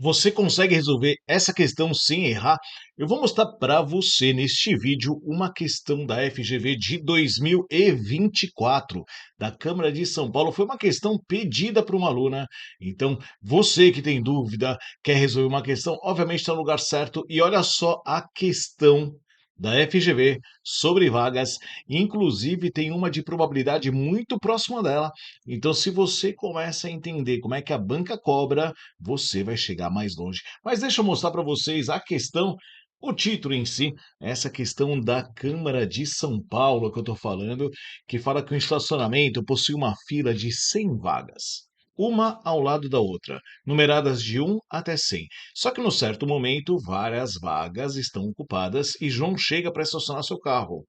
Você consegue resolver essa questão sem errar? Eu vou mostrar para você neste vídeo uma questão da FGV de 2024, da Câmara de São Paulo. Foi uma questão pedida por uma aluna. Então, você que tem dúvida, quer resolver uma questão, obviamente está no lugar certo. E olha só a questão da FGV sobre vagas. Inclusive, tem uma de probabilidade muito próxima dela. Então, se você começa a entender como é que a banca cobra, você vai chegar mais longe. Mas deixa eu mostrar para vocês a questão, o título em si, essa questão da Câmara de São Paulo que eu estou falando, que fala que o estacionamento possui uma fila de 100 vagas. Uma ao lado da outra, numeradas de 1 até 100. Só que no certo momento, várias vagas estão ocupadas e João chega para estacionar seu carro.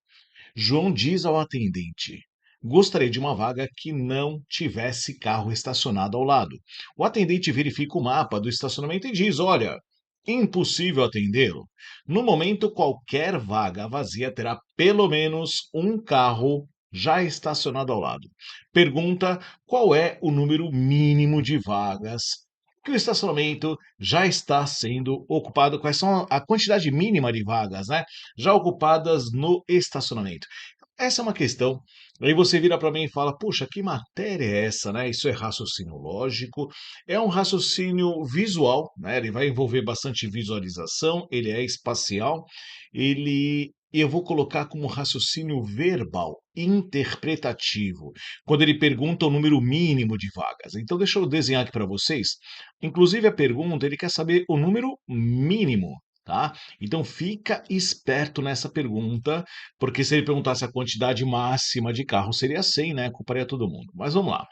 João diz ao atendente: gostaria de uma vaga que não tivesse carro estacionado ao lado. O atendente verifica o mapa do estacionamento e diz: olha, impossível atendê-lo. No momento, qualquer vaga vazia terá pelo menos um carro já estacionado ao lado. Pergunta qual é o número mínimo de vagas que o estacionamento já está sendo ocupado, quais são a quantidade mínima de vagas, né, já ocupadas no estacionamento. Essa é uma questão. Aí você vira para mim e fala: puxa, que matéria é essa, né? Isso é raciocínio lógico, é um raciocínio visual, né? Ele vai envolver bastante visualização, ele é espacial, eu vou colocar como raciocínio verbal, interpretativo, quando ele pergunta o número mínimo de vagas. Então, deixa eu desenhar aqui para vocês. Inclusive, a pergunta, ele quer saber o número mínimo, tá? Então, fica esperto nessa pergunta, porque se ele perguntasse a quantidade máxima de carros, seria 100, né? Ocuparia todo mundo. Mas vamos lá.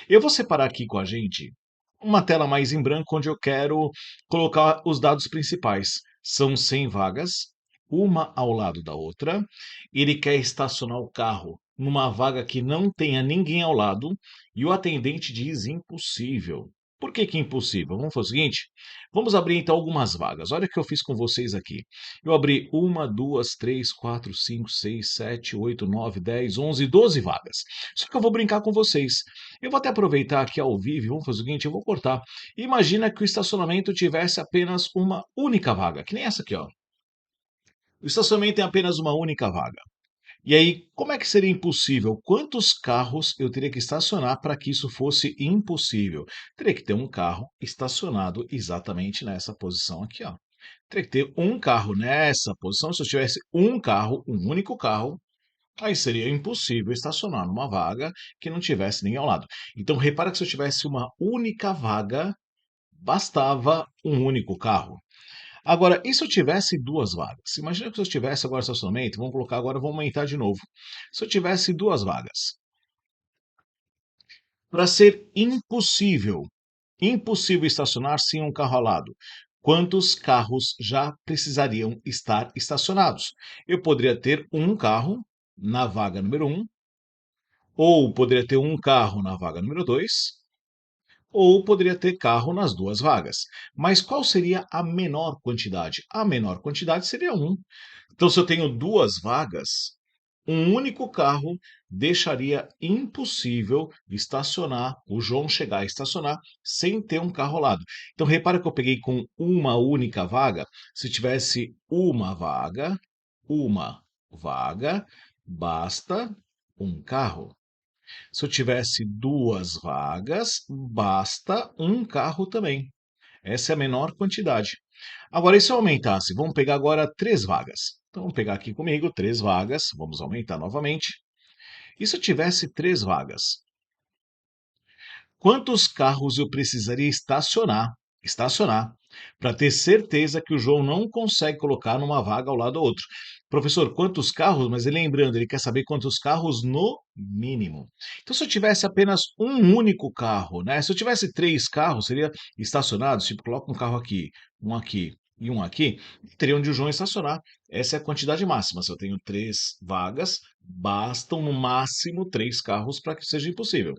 Eu vou separar aqui com a gente uma tela mais em branco, onde eu quero colocar os dados principais. São 100 vagas, uma ao lado da outra. Ele quer estacionar o carro numa vaga que não tenha ninguém ao lado e o atendente diz impossível. Por que que é impossível? Vamos fazer o seguinte, vamos abrir então algumas vagas. Olha o que eu fiz com vocês aqui. Eu abri uma, duas, três, quatro, cinco, seis, sete, oito, nove, 10, 11, 12 vagas. Só que eu vou brincar com vocês. Eu vou até aproveitar aqui ao vivo, vamos fazer o seguinte, eu vou cortar. Imagina que o estacionamento tivesse apenas uma única vaga, que nem essa aqui, ó. O estacionamento tem apenas uma única vaga. E aí, como é que seria impossível? Quantos carros eu teria que estacionar para que isso fosse impossível? Teria que ter um carro estacionado exatamente nessa posição aqui, ó. Teria que ter um carro nessa posição. Se eu tivesse um carro, um único carro, aí seria impossível estacionar numa vaga que não tivesse ninguém ao lado. Então, repara que se eu tivesse uma única vaga, bastava um único carro. Agora, e se eu tivesse duas vagas? Imagina que se eu tivesse agora estacionamento, vamos colocar agora, vamos aumentar de novo. Se eu tivesse duas vagas, para ser impossível estacionar sem um carro ao lado, quantos carros já precisariam estar estacionados? Eu poderia ter um carro na vaga número um, ou poderia ter um carro na vaga número 2, ou poderia ter carro nas duas vagas. Mas qual seria a menor quantidade? A menor quantidade seria um. Então, se eu tenho duas vagas, um único carro deixaria impossível estacionar, o João chegar a estacionar sem ter um carro ao lado. Então, repara que eu peguei com uma única vaga. Se tivesse uma vaga, basta um carro. Se eu tivesse duas vagas, basta um carro também. Essa é a menor quantidade. Agora, e se eu aumentasse? Vamos pegar agora três vagas. Então, vamos pegar aqui comigo três vagas. Vamos aumentar novamente. E se eu tivesse três vagas? Quantos carros eu precisaria estacionar, para ter certeza que o João não consegue colocar numa vaga ao lado do outro? Professor, quantos carros? Mas ele lembrando, ele quer saber quantos carros no mínimo. Então, se eu tivesse apenas um único carro, né? Se eu tivesse três carros, seria estacionados, tipo, coloca um carro aqui e um aqui, teria onde o João estacionar. Essa é a quantidade máxima. Se eu tenho três vagas, bastam no máximo três carros para que seja impossível.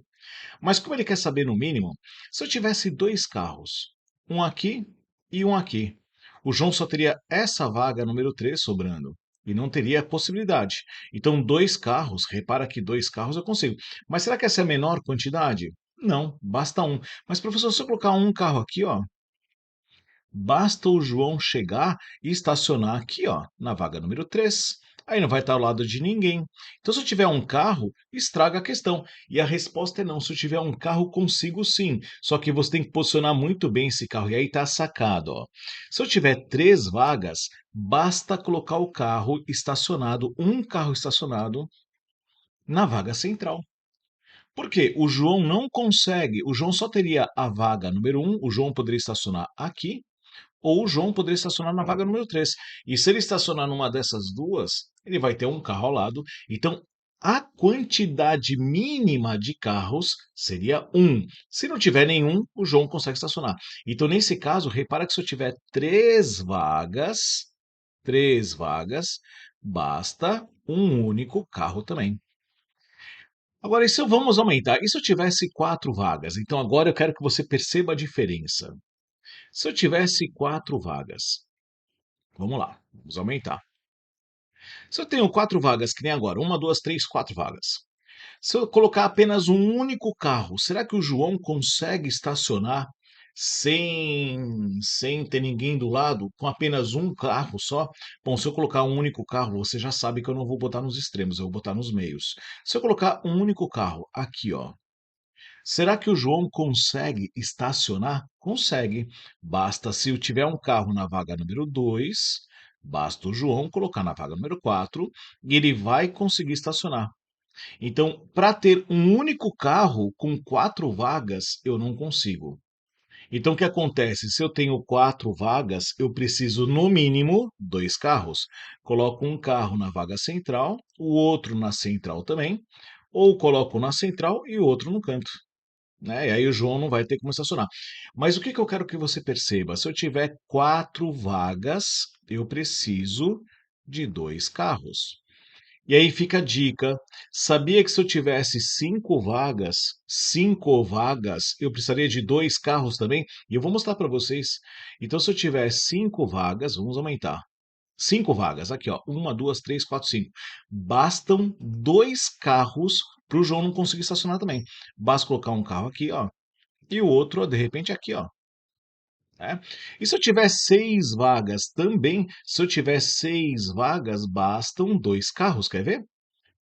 Mas como ele quer saber no mínimo, se eu tivesse dois carros, um aqui e um aqui, o João só teria essa vaga número 3 sobrando e não teria possibilidade. Então, dois carros, repara que dois carros eu consigo. Mas será que essa é a menor quantidade? Não, basta um. Mas, professor, se eu colocar um carro aqui, ó, basta o João chegar e estacionar aqui, ó, na vaga número 3. Aí não vai estar ao lado de ninguém. Então, se eu tiver um carro, estraga a questão. E a resposta é não. Se eu tiver um carro, consigo sim. Só que você tem que posicionar muito bem esse carro. E aí está sacado, ó. Se eu tiver 3 vagas, basta colocar o carro estacionado, um carro estacionado, na vaga central. Por quê? O João não consegue. O João só teria a vaga número 1. O João poderia estacionar aqui ou o João poderia estacionar na vaga número 3. E se ele estacionar numa dessas duas, ele vai ter um carro ao lado. Então, a quantidade mínima de carros seria um. Se não tiver nenhum, o João consegue estacionar. Então, nesse caso, repara que se eu tiver 3 vagas, basta um único carro também. Agora, e se eu vamos aumentar? E se eu tivesse 4 vagas? Então, agora eu quero que você perceba a diferença. Se eu tivesse 4 vagas, vamos lá, vamos aumentar. Se eu tenho 4 vagas, que nem agora, uma, duas, três, 4 vagas. Se eu colocar apenas um único carro, será que o João consegue estacionar sem ter ninguém do lado, com apenas um carro só? Bom, se eu colocar um único carro, você já sabe que eu não vou botar nos extremos, eu vou botar nos meios. Se eu colocar um único carro aqui, ó, será que o João consegue estacionar? Consegue. Basta, se eu tiver um carro na vaga número 2, basta o João colocar na vaga número 4 e ele vai conseguir estacionar. Então, para ter um único carro com 4 vagas, eu não consigo. Então, o que acontece? Se eu tenho 4 vagas, eu preciso, no mínimo, 2 carros. Coloco um carro na vaga central, o outro na central também, ou coloco na central e o outro no canto, né? E aí o João não vai ter como estacionar. Mas o que que eu quero que você perceba? Se eu tiver 4 vagas, eu preciso de 2 carros. E aí fica a dica. Sabia que se eu tivesse 5 vagas, eu precisaria de 2 carros também? E eu vou mostrar para vocês. Então, se eu tiver 5 vagas, vamos aumentar. 5 vagas, aqui ó, uma, duas, três, quatro, cinco. Bastam 2 carros para o João não conseguir estacionar também. Basta colocar um carro aqui, ó, e o outro, ó, de repente, aqui, ó. Né? E se eu tiver 6 vagas também, se eu tiver 6 vagas, bastam 2 carros, quer ver?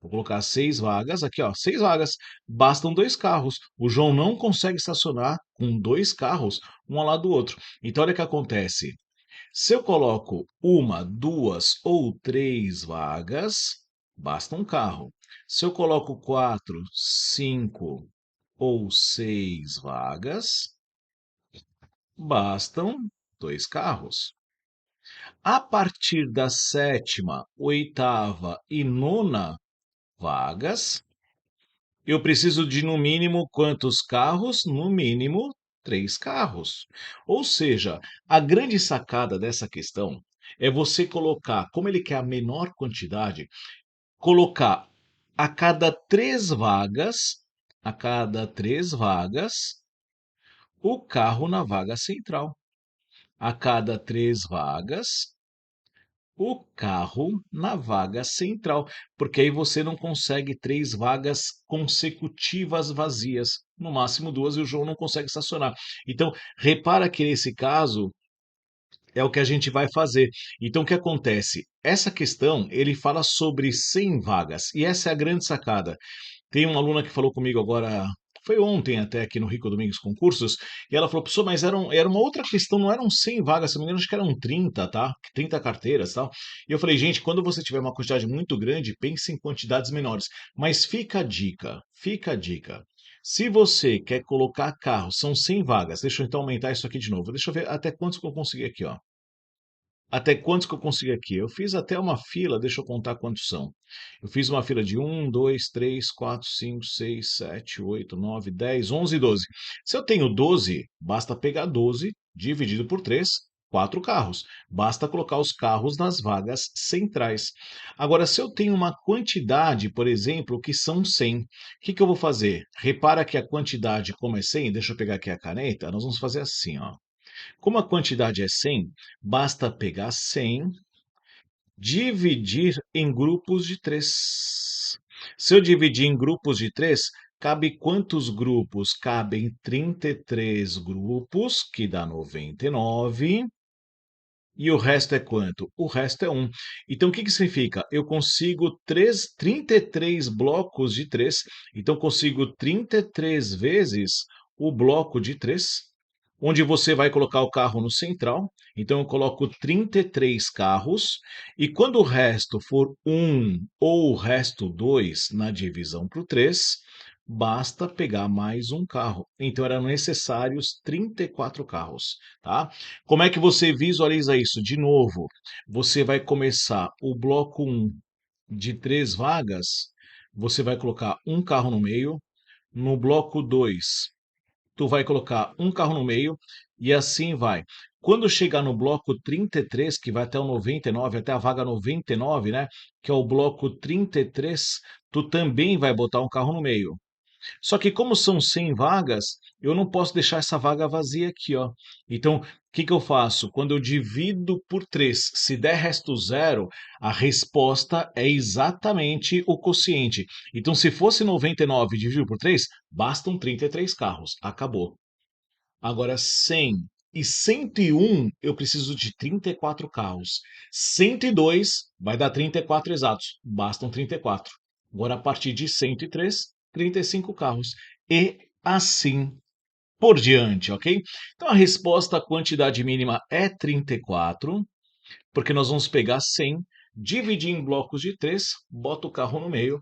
Vou colocar 6 vagas, aqui ó, 6 vagas, bastam 2 carros. O João não consegue estacionar com 2 carros, um ao lado do outro. Então, olha o que acontece. Se eu coloco uma, 2 ou 3 vagas, basta um carro. Se eu coloco 4, 5 ou 6 vagas, bastam 2 carros. A partir da sétima, oitava e nona vagas, eu preciso de no mínimo quantos carros? No mínimo 3 carros. Ou seja, a grande sacada dessa questão é você colocar, como ele quer a menor quantidade, colocar a cada 3 vagas, o carro na vaga central. A cada 3 vagas, o carro na vaga central, porque aí você não consegue 3 vagas consecutivas vazias, no máximo 2, e o João não consegue estacionar. Então, repara que nesse caso é o que a gente vai fazer. Então, o que acontece? Essa questão, ele fala sobre 100 vagas, e essa é a grande sacada. Tem uma aluna que falou comigo agora, foi ontem até aqui no Rico Domingos Concursos, e ela falou, professor, mas era uma outra questão, não eram 100 vagas, se não me engano, acho que eram 30, tá? 30 carteiras e tal. E eu falei, gente, quando você tiver uma quantidade muito grande, pense em quantidades menores. Mas fica a dica, fica a dica. Se você quer colocar carro, são 100 vagas, deixa eu então aumentar isso aqui de novo. Deixa eu ver até quantos que eu consegui aqui, ó. Até quantos que eu consegui aqui? Eu fiz até uma fila, deixa eu contar quantos são. Eu fiz uma fila de 1, 2, 3, 4, 5, 6, 7, 8, 9, 10, 11 e 12. Se eu tenho 12, basta pegar 12, dividido por 3, 4 carros. Basta colocar os carros nas vagas centrais. Agora, se eu tenho uma quantidade, por exemplo, que são 100, o que que eu vou fazer? Repara que a quantidade, como é 100, deixa eu pegar aqui a caneta, nós vamos fazer assim, ó. Como a quantidade é 100, basta pegar 100, dividir em grupos de 3. Se eu dividir em grupos de 3, cabe quantos grupos? Cabem 33 grupos, que dá 99. E o resto é quanto? O resto é um. Então, o que que significa? Eu consigo 33 blocos de 3. Então, consigo 33 vezes o bloco de 3, onde você vai colocar o carro no central. Então, eu coloco 33 carros. E quando o resto for um ou o resto 2 na divisão por 3, basta pegar mais um carro. Então, eram necessários 34 carros, tá? Como é que você visualiza isso? De novo, você vai começar o bloco um de 3 vagas, você vai colocar um carro no meio. No bloco 2, tu vai colocar um carro no meio e assim vai. Quando chegar no bloco 33, que vai até o 99, até a vaga 99, né? Que é o bloco 33, tu também vai botar um carro no meio. Só que como são 100 vagas, eu não posso deixar essa vaga vazia aqui, ó. Então, o que que eu faço? Quando eu divido por 3, se der resto zero, a resposta é exatamente o quociente. Então, se fosse 99 dividido por 3, bastam 33 carros. Acabou. Agora, 100 e 101, eu preciso de 34 carros. 102 vai dar 34 exatos. Bastam 34. Agora, a partir de 103, 35 carros. E assim por diante, ok? Então, a resposta, a quantidade mínima é 34, porque nós vamos pegar 100, dividir em blocos de 3, bota o carro no meio,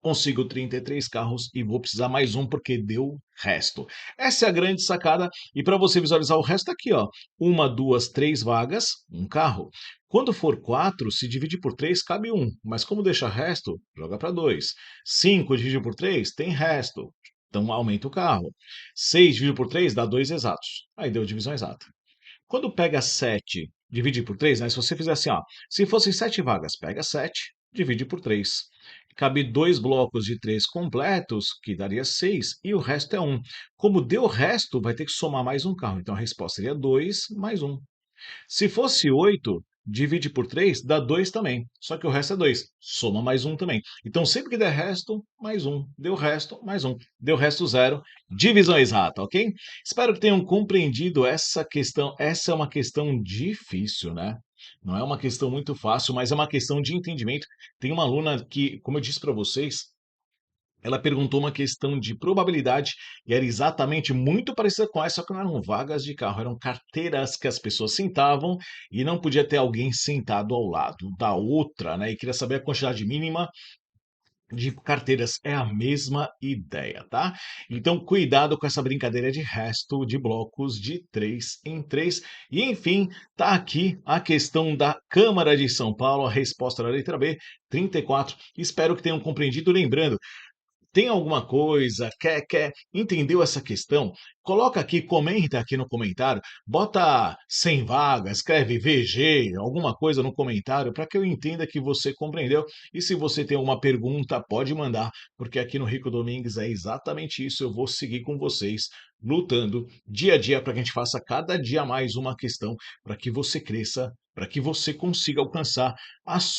consigo 33 carros e vou precisar mais um porque deu resto. Essa é a grande sacada. E para você visualizar o resto aqui, ó, uma, duas, três vagas, um carro. Quando for 4, se divide por 3, cabe um. Mas como deixa resto, joga para 2. 5 divide por 3, tem resto. Então aumenta o carro. 6 dividido por 3 dá 2 exatos. Aí deu divisão exata. Quando pega 7, divide por 3, né? Se você fizer assim, ó, se fossem 7 vagas, pega 7, divide por 3. Cabe dois blocos de 3 completos, que daria 6, e o resto é um. Como deu o resto, vai ter que somar mais um carro. Então a resposta seria 2 mais um. Se fosse 8, divide por 3, dá 2 também. Só que o resto é 2. Soma mais um também. Então, sempre que der resto, mais um. Deu resto, mais um. Deu resto, zero. Divisão exata, ok? Espero que tenham compreendido essa questão. Essa é uma questão difícil, né? Não é uma questão muito fácil, mas é uma questão de entendimento. Tem uma aluna que, como eu disse para vocês, ela perguntou uma questão de probabilidade e era exatamente muito parecida com essa, só que não eram vagas de carro, eram carteiras que as pessoas sentavam e não podia ter alguém sentado ao lado da outra, né? E queria saber a quantidade mínima de carteiras. É a mesma ideia, tá? Então, cuidado com essa brincadeira de resto de blocos de 3 em 3. E, enfim, tá aqui a questão da Câmara de São Paulo, a resposta da letra B, 34. Espero que tenham compreendido. Lembrando, tem alguma coisa, entendeu essa questão? Coloca aqui, comenta aqui no comentário, bota 100 vagas, escreve VG, alguma coisa no comentário para que eu entenda que você compreendeu. E se você tem alguma pergunta, pode mandar, porque aqui no Rico Domingues é exatamente isso. Eu vou seguir com vocês, lutando dia a dia para que a gente faça cada dia mais uma questão para que você cresça, para que você consiga alcançar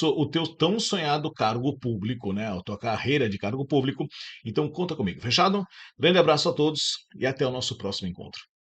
o teu tão sonhado cargo público, né? A tua carreira de cargo público. Então conta comigo, fechado? Grande abraço a todos e até o nosso próximo encontro.